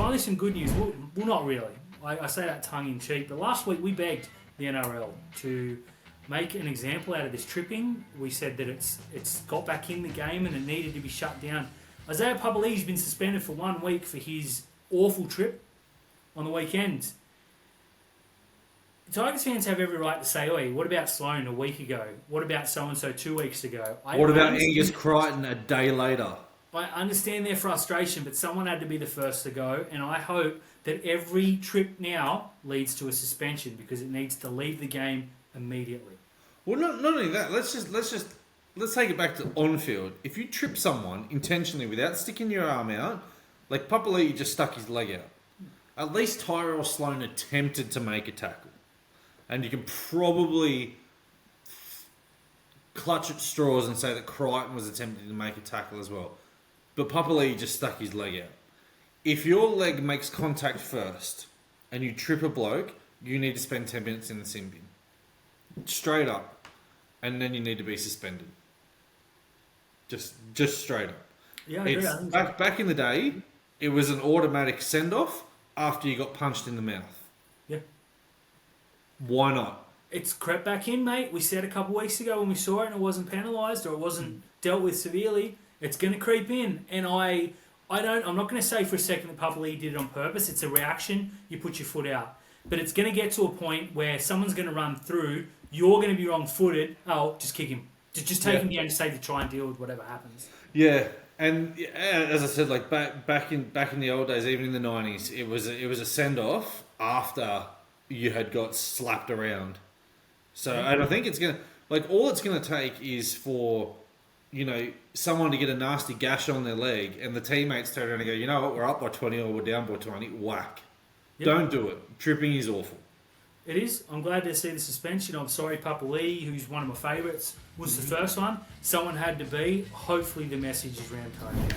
finally some good news. Well, not really. I say that tongue in cheek, but last week we begged the NRL to make an example out of this tripping. We said that it's got back in the game and it needed to be shut down. Isaiah Papali'i's been suspended for 1 week for his awful trip on the weekend. Tigers fans have every right to say, oi, what about Sloane a week ago? What about so-and-so 2 weeks ago? What about Angus Crichton a day later? I understand their frustration, but someone had to be the first to go, and I hope that every trip now leads to a suspension because it needs to leave the game immediately. Well, not only that. Let's take it back to on-field. If you trip someone intentionally without sticking your arm out, like Papali'i just stuck his leg out. At least Tyrell Sloane attempted to make a tackle. And you can probably clutch at straws and say that Crichton was attempting to make a tackle as well. But Papali'i just stuck his leg out. If your leg makes contact first and you trip a bloke, you need to spend 10 minutes in the sin bin. Straight up. And then you need to be suspended. Just straight up. Yeah, I agree. Back in the day, it was an automatic send-off after you got punched in the mouth. Yeah. Why not? It's crept back in, mate. We said a couple of weeks ago when we saw it and it wasn't penalised or it wasn't dealt with severely, it's going to creep in. And I'm not going to say for a second that Papali'i did it on purpose. It's a reaction. You put your foot out. But it's going to get to a point where someone's going to run through. You're going to be wrong-footed. Oh, just kick him. Just take him down to save to try and deal with whatever happens. Yeah. And as I said, like back in the old days, even in the 90s, it was a send-off after you had got slapped around. So, and I think it's going to, like, all it's going to take is for, someone to get a nasty gash on their leg and the teammates turn around and go, you know what, we're up by 20 or we're down by 20, whack. Yep. Don't do it. Tripping is awful. It is. I'm glad to see the suspension. I'm sorry, Papali'i, who's one of my favourites, was the first one. Someone had to be. Hopefully the message is round tone now.